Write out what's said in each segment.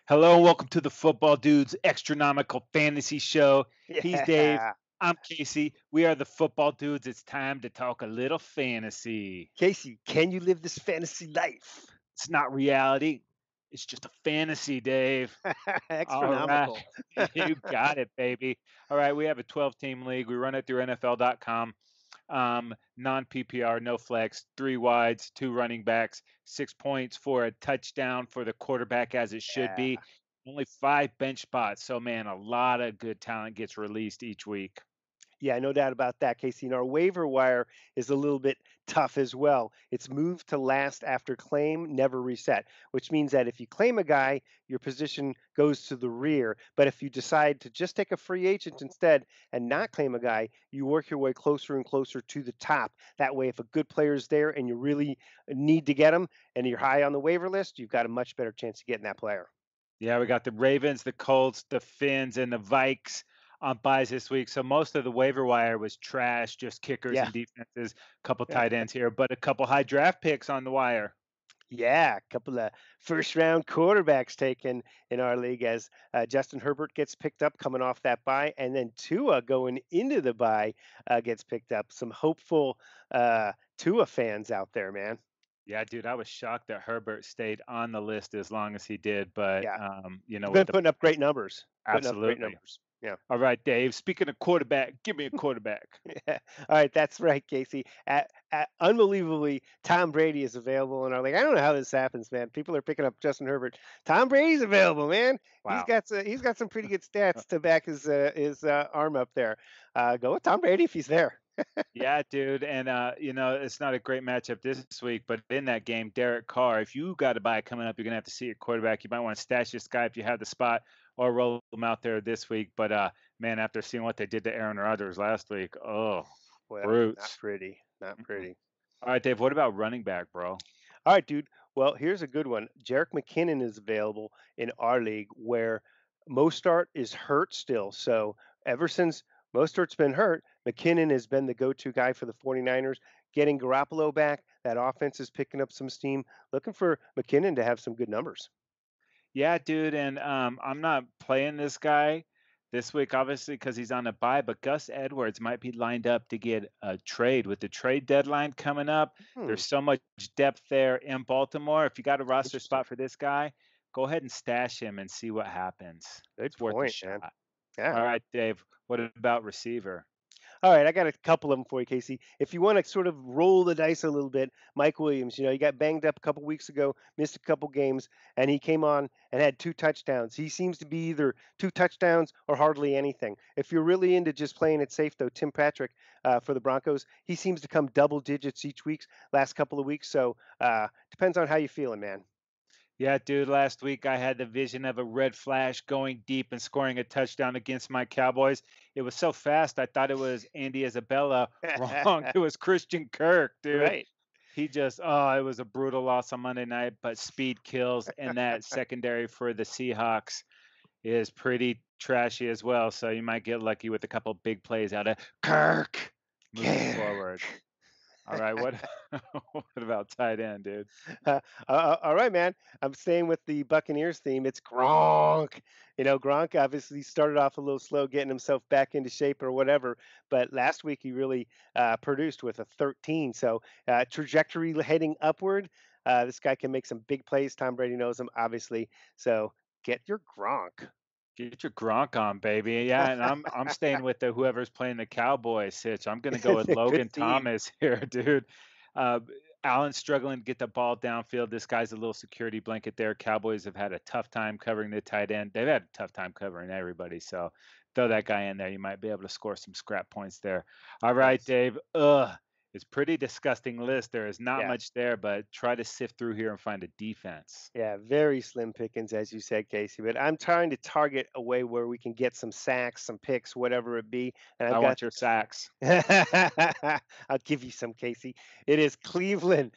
Hello and welcome to the Football Dudes Extranomical Fantasy Show. He's Dave. Yeah. I'm Casey. We are the Football Dudes. It's time to talk a little fantasy. Casey, can you live this fantasy life? It's not reality. It's just a fantasy, Dave. All right. Extranomical. You got it, baby. All right. We have a 12-team league. We run it through NFL.com. Non PPR, no flex, three wides, two running backs, 6 points for a touchdown for the quarterback as it should Yeah. be. Only five bench spots. So, man, a lot of good talent gets released each week. Yeah, no doubt about that, Casey. And our waiver wire is a little bit tough as well. It's moved to last after claim, never reset, which means that if you claim a guy, your position goes to the rear. But if you decide to just take a free agent instead and not claim a guy, you work your way closer and closer to the top. That way, if a good player is there and you really need to get him and you're high on the waiver list, you've got a much better chance of getting that player. Yeah, we got the Ravens, the Colts, the Finns, and the Vikes on buys this week. So most of the waiver wire was trash, just kickers Yeah. and defenses, couple tight ends here, but a couple high draft picks on the wire. Yeah, a couple of first round quarterbacks taken in our league as Justin Herbert gets picked up coming off that bye, and then Tua going into the bye gets picked up. Some hopeful Tua fans out there, man. Yeah, dude, I was shocked that Herbert stayed on the list as long as he did, but Yeah, he's with been the putting up great numbers. Putting up great absolutely. numbers. Yeah. All right, Dave. Speaking of quarterback, give me a quarterback. Yeah. All right, that's right, Casey. Unbelievably, Tom Brady is available, and I'm like, I don't know how this happens, man. People are picking up Justin Herbert. Tom Brady's available, man. Wow. He's got some pretty good stats to back his arm up there. Go with Tom Brady if he's there. Yeah, dude, and it's not a great matchup this week, but in that game, Derek Carr, if you got a bye coming up, you're gonna have to see your quarterback. You might want to stash this guy if you have the spot, or roll him out there this week. But man, after seeing what they did to Aaron Rodgers last week, oh, Well, not brutes. pretty, not Mm-mm. pretty. All right, Dave. What about running back, bro? All right, dude. Well, here's a good one. Jarek McKinnon is available in our league where Mostart is hurt still. So ever since Mostert's been hurt, McKinnon has been the go-to guy for the 49ers. Getting Garoppolo back, that offense is picking up some steam. Looking for McKinnon to have some good numbers. Yeah, dude, and I'm not playing this guy this week, obviously, because he's on a bye. But Gus Edwards might be lined up to get a trade with the trade deadline coming up. Hmm, There's so much depth there in Baltimore. If you got a roster interesting. spot for this guy, go ahead and stash him and see what happens. Good It's worth a point, man. shot. Yeah. All right, Dave. What about receiver? All right, I got a couple of them for you, Casey. If you want to sort of roll the dice a little bit, Mike Williams, he got banged up a couple weeks ago, missed a couple games, and he came on and had two touchdowns. He seems to be either two touchdowns or hardly anything. If you're really into just playing it safe, though, Tim Patrick for the Broncos, he seems to come double digits each week, last couple of weeks. So depends on how you feeling, man. Yeah, dude, last week I had the vision of a red flash going deep and scoring a touchdown against my Cowboys. It was so fast, I thought it was Andy Isabella. Wrong. It was Christian Kirk, dude. Right. He just, it was a brutal loss on Monday night, but speed kills, and that secondary for the Seahawks is pretty trashy as well. So you might get lucky with a couple big plays out of Kirk moving forward. Kirk. All right, what what about tight end, dude? All right, man. I'm staying with the Buccaneers theme. It's Gronk. Gronk obviously started off a little slow, getting himself back into shape or whatever. But last week he really produced with a 13. So trajectory heading upward. This guy can make some big plays. Tom Brady knows him, obviously. So get your Gronk. Get your Gronk on, baby. Yeah, and I'm staying with the whoever's playing the Cowboys sitch. I'm gonna go It's with a good Logan theme. Thomas here, dude. Uh, Allen's struggling to get the ball downfield. This guy's a little security blanket there. Cowboys have had a tough time covering the tight end. They've had a tough time covering everybody. So throw that guy in there. You might be able to score some scrap points there. All right, Yes. Dave. Ugh. It's pretty disgusting list. There is not Yeah. much there, but try to sift through here and find a defense. Yeah, very slim pickings, as you said, Casey. But I'm trying to target a way where we can get some sacks, some picks, whatever it be. And I I've got, want your sacks. I'll give you some, Casey. It is Cleveland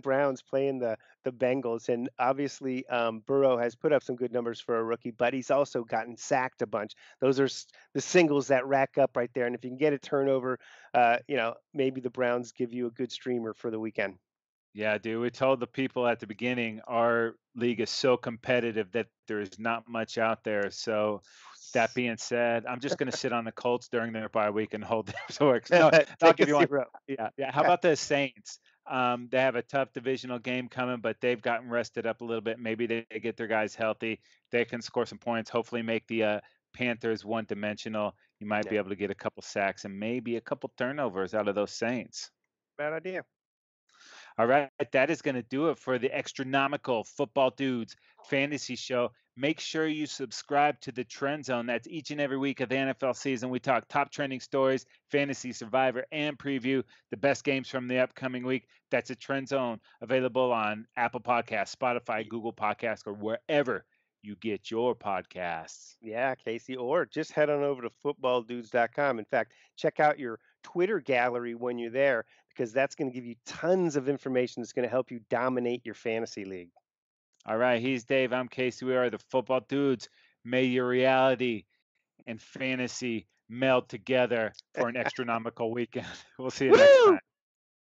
Browns playing the Bengals, and obviously Burrow has put up some good numbers for a rookie, but he's also gotten sacked a bunch. Those are the singles that rack up right there. And if you can get a turnover, maybe the Browns give you a good streamer for the weekend. Yeah, dude. We told the people at the beginning our league is so competitive that there's not much out there. So that being said, I'm just going to sit on the Colts during their bye week and hold them to it. No, I'll Take a give you one. 0. Yeah, yeah. How about the Saints? They have a tough divisional game coming, but they've gotten rested up a little bit. Maybe they get their guys healthy. They can score some points. Hopefully, make the Panthers one-dimensional. You might be Yeah, able to get a couple sacks and maybe a couple turnovers out of those Saints. bad idea. All right, that is going to do it for the Extranomical Football Dudes Fantasy Show. Make sure you subscribe to the Trend Zone. That's each and every week of the NFL season. We talk top trending stories, fantasy survivor, and preview the best games from the upcoming week. That's a Trend Zone available on Apple Podcasts, Spotify, Google Podcasts, or wherever you get your podcasts. Yeah, Casey, or just head on over to footballdudes.com. In fact, check out your Twitter gallery when you're there because that's going to give you tons of information that's going to help you dominate your fantasy league. All right, he's Dave. I'm Casey. We are the Football Dudes. May your reality and fantasy meld together for an astronomical weekend. We'll see you next Woo! time.